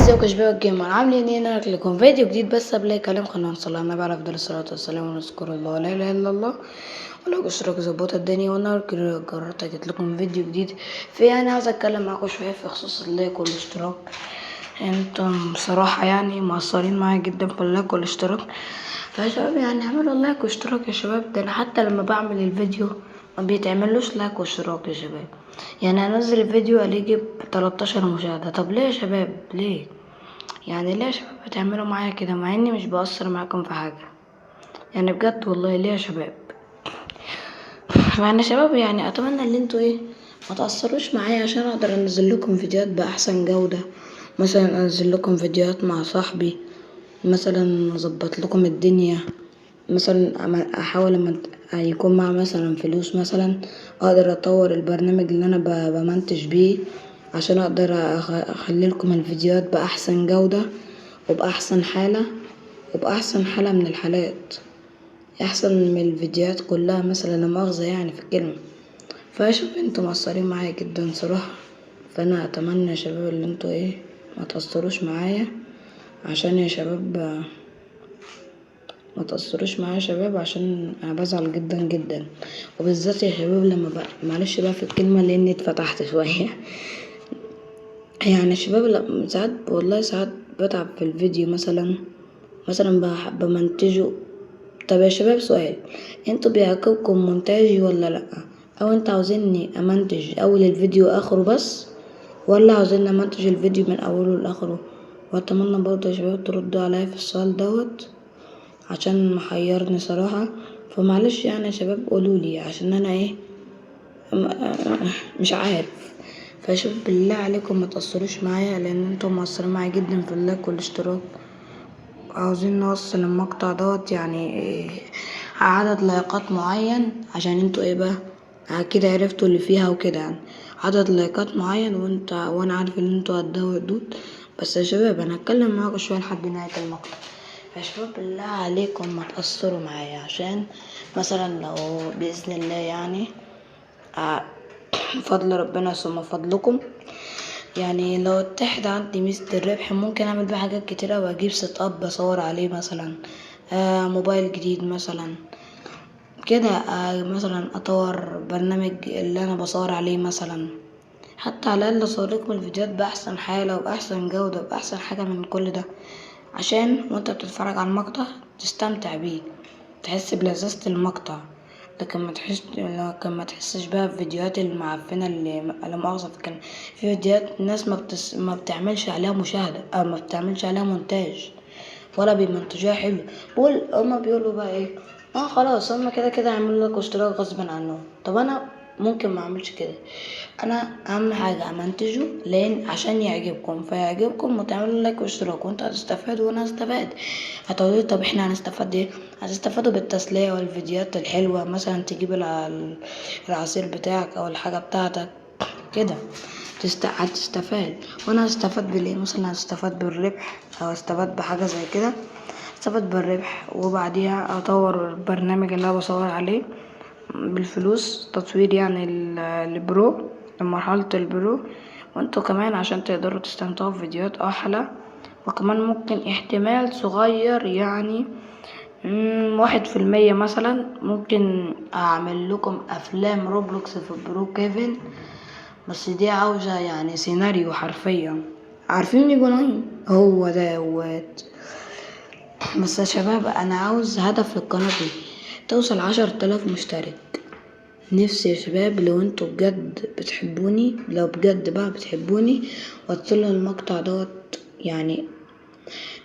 ازيكم يا شباب الجيمر عاملين ايه؟ انا لكم فيديو جديد. بس قبل اي كلام خلينا نصلي على النبي على افضل الصلاه والسلام ونذكر الله لا اله الا الله. ولو اشتراك ظبط الدنيا والنهار قررت اجيب لكم فيديو جديد يعني عاوز اتكلم معاكم شويه في خصوص اللايك والاشتراك. انتم بصراحه يعني مقصرين معايا جدا في اللايك والاشتراك. فيا شباب يعني اعملوا لايك واشتراك يا شباب. ده انا حتى لما بعمل الفيديو ما بيتعملوش لايك واشتراك يا شباب. يعني انزل الفيديو الاقيه يجيب 13 مشاهده. طب ليه يا شباب ليه؟ يعني ليه يا شباب بتعملوا معايا كده مع اني مش بقصر معاكم في حاجة؟ يعني بجد والله ليه يا شباب؟ يعني يا شباب يعني اتمنى ان انتوا ما تأثروش معايا عشان اقدر انزل لكم فيديوهات باحسن جودة. مثلا انزل لكم فيديوهات مع صاحبي، مثلا اظبط لكم الدنيا، مثلا احاول لما يكون مع مثلا فلوس مثلا اقدر اطور البرنامج اللي انا بمنتج بيه عشان اقدر اخلي لكم الفيديوهات باحسن جودة وباحسن حالة وباحسن حالة من الحالات، احسن من الفيديوهات كلها مثلا لا مؤاخذة يعني في الكلمة. فشوف انتوا مقصرين معايا جدا صراحة. فانا اتمنى يا شباب اللي انتوا ما تقصروش معايا عشان يا شباب ما تقصروش معايا يا شباب عشان انا بزعل جدا جدا. وبالذات يا شباب لما بقى معلش بقى في الكلمة لاني اتفتحت شوية. يعني يا شباب ساعات والله ساعات بتعب في الفيديو مثلا بمنتجه. طب يا شباب سؤال، انتوا بيعجبكم مونتاجي ولا لأ؟ او انتوا عاوزيني امنتج اول الفيديو اخره بس، ولا عاوزيني امنتج الفيديو من اوله لاخره؟ واتمنى برضه يا شباب تردوا عليا في السؤال دوت عشان محيرني صراحة. فمعلش يعني يا شباب قولولي عشان انا مش عارف. فشوف بالله عليكم ما تأثروش معايا لان انتم مقصرين معايا جدا في اللايك والاشتراك. عاوزين نوصل المقطع دوت عدد لايكات معين عشان انتوا بقى اكيد عرفتوا اللي فيها وكده يعني عدد لايكات معين وانا عارف ان انتوا هتدوقوا الدود. بس يا شباب انا هتكلم معاكم شويه لحد نهايه المقطع. يا شباب بالله عليكم ما تقصروا معايا عشان مثلا لو باذن الله يعني فضل ربنا ثم فضلكم يعني لو اتحد عندي ميزة الربح ممكن اعمل بيه حاجات كتيرة واجيب سيت اب اصور عليه مثلا موبايل جديد مثلا كده. مثلا اطور برنامج اللي انا بصور عليه مثلا، حتى على الاقل اصور لكم الفيديوهات باحسن حالة وباحسن جودة وباحسن حاجة من كل ده عشان وانت بتتفرج على المقطع تستمتع بيه، تحس بلذاذة المقطع. لكن ما تحسش بقى بفيديوهات المعفنة اللي لا مؤاخذة في الكلمة. في فيديوهات ناس ما بتعملش عليها مشاهدة او ما بتعملش عليها مونتاج ولا بيمنتجوها حلو. هما بيقولوا بقى خلاص هما كده كده هيعملوا لك اشتراك غصب عنهم. طب انا ممكن ما اعملش كده. انا اهم حاجه امنتجه لان عشان يعجبكم فيعجبكم وتعملوا لايك واشتراك وانت هتستفاد وانا هستفاد. هتقولي طب احنا هنستفاد ايه؟ هتستفادوا بالتسليه والفيديوهات الحلوه، مثلا تجيب العصير بتاعك او الحاجه بتاعتك كده هتستفاد. وانا هستفاد بالايه؟ مثلا هستفاد بالربح او هستفاد بحاجه زي كده. استفاد بالربح وبعديها اطور البرنامج اللي انا بصور عليه بالفلوس تطوير يعني البرو لمرحلة البرو. وانتوا كمان عشان تقدروا تستمتعوا بفيديوهات احلى. وكمان ممكن احتمال صغير يعني 1% مثلا ممكن اعمل لكم افلام روبلوكس في برو كيفن. بس دي عاوزة يعني سيناريو حرفيا. عارفين يجونين هو دوت. بس يا شباب انا عاوز هدف للقناة دي توصل 10,000 مشترك. نفسي يا شباب لو انتوا بجد بتحبوني، لو بجد بقى بتحبوني وصلوا المقطع دوت يعني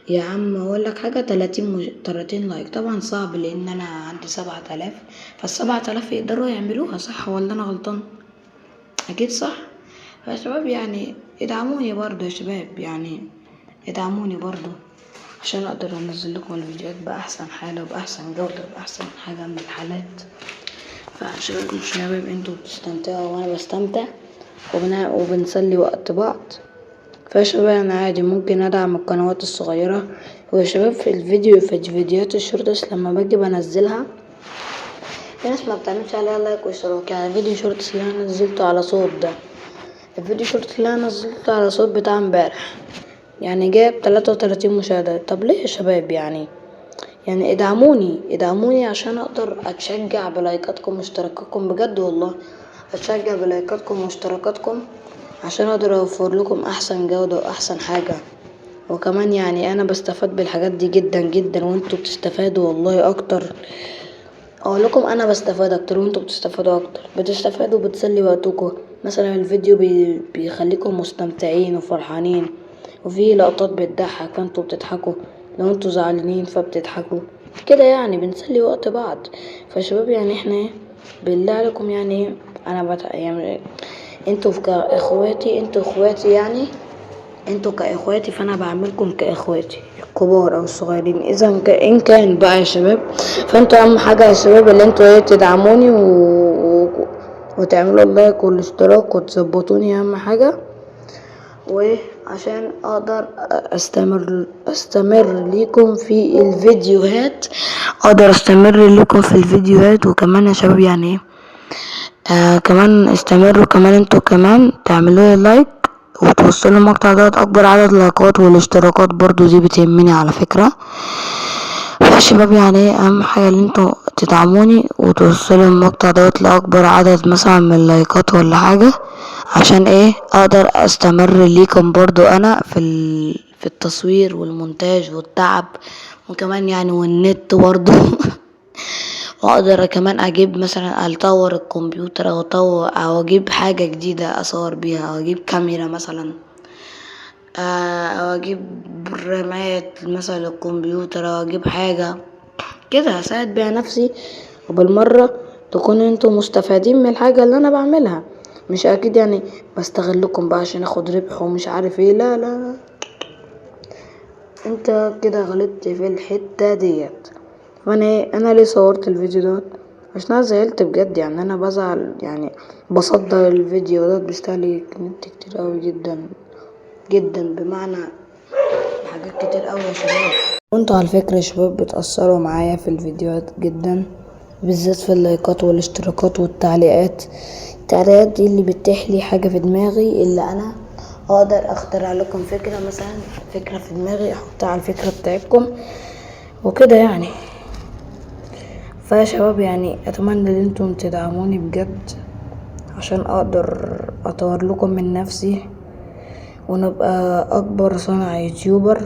يا عم اقول لك حاجه 30 لايك. طبعا صعب لان انا عندي 7000. فال7000 يقدروا يعملوها صح ولا انا غلطان؟ اكيد صح. فيا شباب يعني ادعموني برضو يا شباب يعني ادعموني برضو عشان اقدر انزل لكم الفيديوهات باحسن حاله وباحسن جوده وباحسن حاجه من الحالات. فعشان شباب انتوا بتستمتعوا وانا بستمتع وبنسلي وقت بعض. فيا شباب انا عادي ممكن ادعم القنوات الصغيرة. ويا شباب في فيديوهات الشورتس لما باجي بنزلها في ناس ما بتعملش عليها لايك واشتراك. يعني فيديو شورتس اللي انا نزلته على صوت ده، الفيديو شورتس اللي انا نزلته على صوت بتاع امبارح يعني جاب 33 مشاهدة. طب ليه يا شباب؟ يعني ادعموني عشان اقدر اتشجع بلايكاتكم واشتراكاتكم، بجد والله اتشجع بلايكاتكم واشتراكاتكم عشان اقدر اوفر لكم احسن جودة واحسن حاجة. وكمان يعني انا بستفاد بالحاجات دي جدا جدا، وانتوا بتستفادوا والله اكتر. اقول لكم انا بستفاد اكتر وانتوا بتستفادوا اكتر، بتستفادوا بتسلي وقتكم. مثلا الفيديو بيخليكم مستمتعين وفرحانين، وفي لقطات بتضحك فانتوا بتضحكوا، لو انتوا زعلانين فبتضحكوا كده، يعني بنسلي وقت بعض. فشباب يعني احنا بالله عليكم يعني يعني انتوا كاخواتي، انتوا اخواتي يعني انتوا كاخواتي، فانا بعملكم كاخواتي الكبار او الصغيرين. اذا ان كان بقى يا شباب، فانتوا اهم حاجه يا شباب اللي انتوا تدعموني وتعملوا اللايك والاشتراك وتظبطوني، اهم حاجه. وعشان اقدر استمر ليكم في الفيديوهات، وكمان يا شباب يعني كمان استمروا، كمان انتوا كمان تعملوا لي لايك وتوصلوا المقطع دوت اكبر عدد لايكات، والاشتراكات برضو دي بتهمني على فكرة. فالشباب يعني اهم حاجة ان انتوا تدعموني وتوصلوا المقطع دوت لاكبر عدد مثلا من اللايكات ولا حاجة، عشان اقدر استمر ليكم برضو انا في التصوير والمونتاج والتعب، وكمان يعني والنت برضو واقدر كمان اجيب مثلا اطور الكمبيوتر او اجيب حاجة جديدة اصور بيها، او اجيب كاميرا مثلا، او اجيب رامات مثلا الكمبيوتر، او اجيب حاجة كده اساعد بيها نفسي، وبالمرة تكونوا انتوا مستفادين من الحاجة اللي انا بعملها. مش اكيد يعني بستغلكم بقى عشان اخد ربح ومش عارف ايه، لا لا لا، انت كده غلطت في الحتة ديت. انا ليه صورت الفيديو دوت؟ عشان انا زعلت بجد، يعني انا بزعل، يعني بصدر الفيديو دوت بيستهلك نت كتير اوي جدا جدا، بمعنى حاجات كتير اوي يا شباب. وانتوا على فكرة يا شباب بتأثروا معايا في الفيديوهات جدا، بالذات في اللايكات والاشتراكات والتعليقات. التعليقات دي اللي بتحلي حاجة في دماغي، اللي انا اقدر اخترع لكم فكرة، مثلا فكرة في دماغي احطها على الفكرة بتاعتكم وكده يعني. فيا شباب يعني اتمنى ان انتم تدعموني بجد عشان اقدر اطور لكم من نفسي، ونبقى اكبر صانع يوتيوبر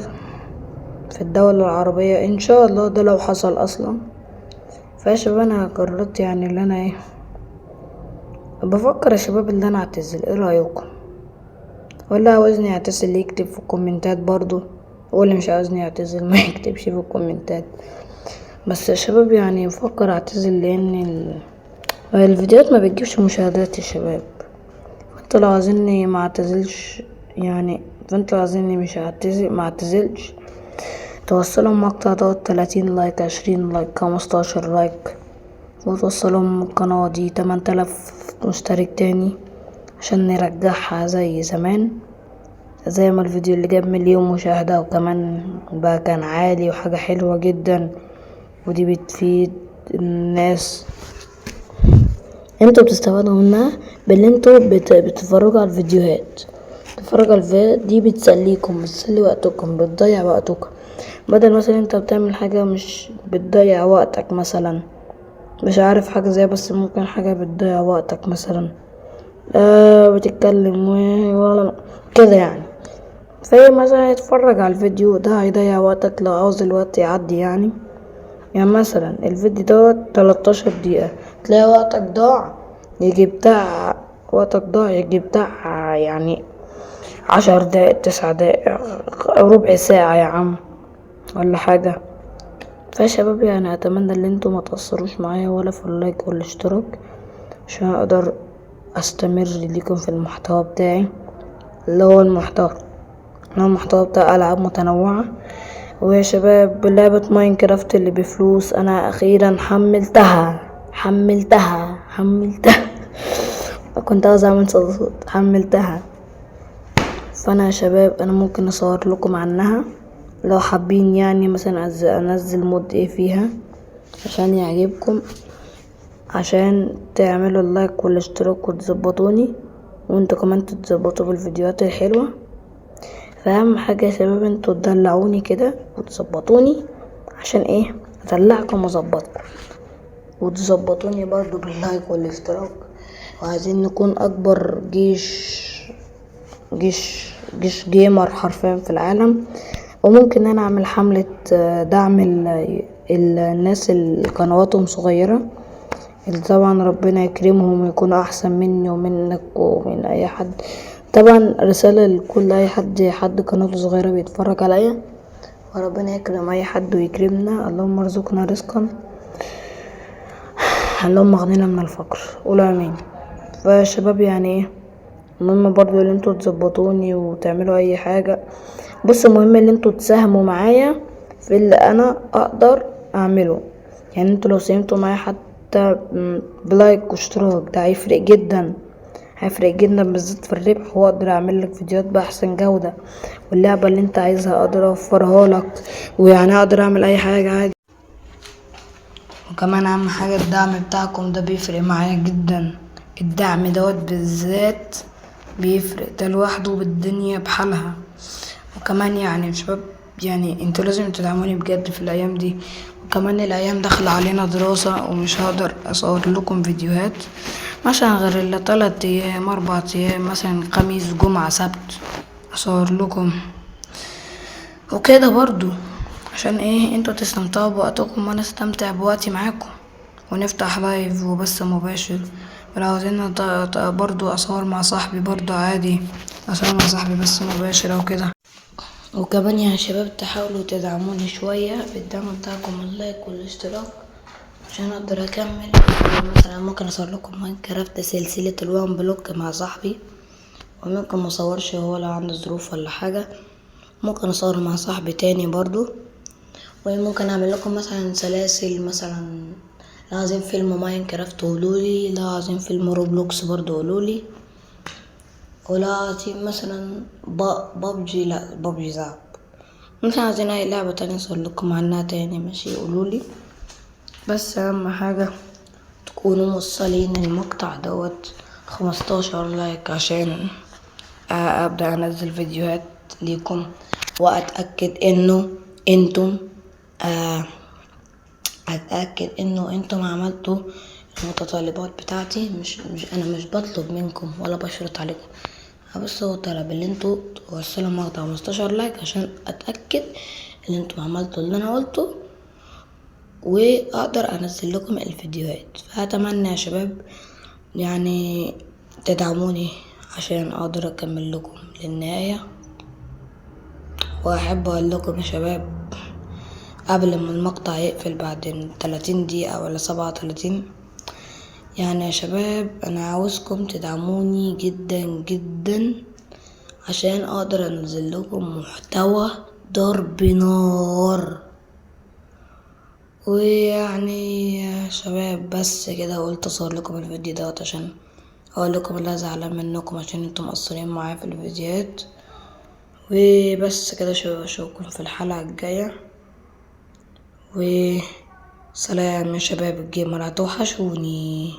في الدولة العربية ان شاء الله، ده لو حصل اصلا. فيا شباب انا قررت يعني اللي انا بفكر يا شباب اللي انا اعتزل، ايه رايكم؟ ولا عاوزني اعتزل يكتب في الكومنتات برضو، واللي مش عاوزني اعتزل ما يكتبش في الكومنتات. بس يا شباب يعني بفكر اعتزل لان الفيديوهات ما بتجيبش مشاهدات يا شباب. انتوا لو عايزيني ما اعتزلش يعني، فانتوا عايزيني مش اعتزل ما اعتزلش، توصلوا المقطع دوت 30 لايك، 20 لايك، 15 لايك، وتوصلوا القناة دي 8000 مشترك تاني عشان نرجعها زي زمان، زي ما الفيديو اللي جاب 1,000,000 مشاهدة وكمان بقى كان عالي وحاجة حلوة جدا، ودي بتفيد الناس، انتوا بتستفادوا منها باللي انتوا بتتفرجوا على الفيديوهات. تتفرجوا على الفيديوهات دي بتسليكم، بتسلي وقتكم، بتضيع وقتكم، بدل مثلا انت بتعمل حاجة مش بتضيع وقتك، مثلا مش عارف حاجة زي، بس ممكن حاجة بتضيع وقتك مثلا بتتكلم ولا كده يعني. فهي مثلا يتفرج على الفيديو ده هيضيع وقتك لو عاوز الوقت يعدي يعني مثلا الفيديو دوت 13 دقيقة، تلاقي وقتك ضاع يجي بتاع يعني 10 دقايق، 9 دقايق، ربع ساعة يا عم ولا حاجة. فيا شباب يعني اتمنى ان انتوا ما تقصروش معايا ولا في اللايك والاشتراك، عشان اقدر استمر ليكم في المحتوى بتاعي، اللي هو المحتوى بتاع العاب متنوعة. ويا شباب لعبة ماينكرافت اللي بفلوس انا اخيرا حملتها كنت عاوز اعمل صوت، حملتها. فانا يا شباب انا ممكن اصور لكم عنها لو حابين، يعني مثلا انزل مود فيها عشان يعجبكم، عشان تعملوا اللايك والاشتراك وتظبطوني، وانتوا كمان تتظبطوا بالفيديوهات الحلوة. فاهم حاجة يا شباب، انتوا تدلعوني كده وتظبطوني عشان ايه ادلعكم واظبطكم، وتظبطوني برضو باللايك والاشتراك. وعايزين نكون اكبر جيش جيمر حرفيا في العالم. وممكن انا اعمل حملة دعم الناس اللي قنواتهم صغيرة، اللي طبعا ربنا يكرمهم ويكونوا احسن مني ومنك ومن اي حد. طبعا رسالة لكل اي حد قناته صغيرة بيتفرج عليا، وربنا يكرم اي حد ويكرمنا. اللهم ارزقنا رزقا، اللهم اغننا من الفقر، قولوا امين. فشباب يعني ايه، المهم برضو ان انتوا تظبطوني وتعملوا اي حاجة. بص، المهم ان انتوا تساهموا معايا في اللي انا اقدر اعمله. يعني انتوا لو ساهمتوا معايا حتى بلايك واشتراك، ده هيفرق جدا، بالذات في الربح. واقدر اعمل لك فيديوهات باحسن جودة، واللعبة اللي انت عايزها اقدر اوفرها لك، ويعني اقدر اعمل اي حاجة عادي. وكمان اهم حاجة الدعم بتاعكم ده بيفرق معايا جدا. الدعم دوت بالذات بيفرق، ده لوحده بالدنيا بحالها. وكمان يعني شباب، يعني انتوا لازم تدعموني بجد في الايام دي. وكمان الايام داخله علينا دراسة، ومش هقدر اصور لكم فيديوهات مثلا غير الا 3 ايام 4 ايام، مثلا خميس جمعة سبت اصور لكم وكده برضو، عشان ايه انتوا تستمتعوا بوقتكم وانا استمتع بوقتي معاكم، ونفتح لايف وبث مباشر. ولو عاوزين برضو اصور مع صاحبي برضو عادي، اصور مع صاحبي بث مباشر او كده. وكمان يا شباب تحاولوا تدعموني شوية بالدعم بتاعكم، اللايك والاشتراك، عشان اقدر اكمل. مثلا ممكن اصور لكم ماينكرافت سلسلة الوان بلوك مع صاحبي، وممكن مصورش هو لو عنده ظروف ولا حاجة، ممكن اصور مع صاحبي تاني برضو. وممكن اعمل لكم مثلا سلاسل، مثلا لو عايزين فيلم ماينكرافت قولولي، لو عايزين فيلم روبلوكس برضو قولولي، ولو عايزين مثلا بابجي، لا بابجي صعب، مثلا عايزين اي لعبة تانية اصور لكم عنها تاني ماشي قولولي. بس اهم حاجة تكونوا موصلين المقطع دوت 15 لايك، عشان ابدأ انزل فيديوهات ليكم، واتأكد انه انتم اتأكد انه انتم عملتوا المتطلبات بتاعتي. انا مش بطلب منكم ولا بشرط عليكم، بس هو طلب اللي انتوا توصلوا مقطع 15 لايك، عشان اتأكد ان انتم عملتوا اللي انا قلته، واقدر انزل لكم الفيديوهات. فاتمنى يا شباب يعني تدعموني عشان اقدر اكمل لكم للنهاية. واحب اقول لكم يا شباب قبل ما المقطع يقفل بعد 30 دقيقة ولا 37، يعني يا شباب انا عاوزكم تدعموني جدا جدا، عشان اقدر انزل لكم محتوى ضرب نار. ويعني يا شباب بس كده قلت اصور لكم الفيديو دوت عشان اقول لكم اللي زعلان منكم، عشان انتم مقصرين معايا في الفيديوهات. وبس كده شباب، اشوفكم في الحلقة الجاية، وسلام يا شباب الجيمر، هتوحشوني.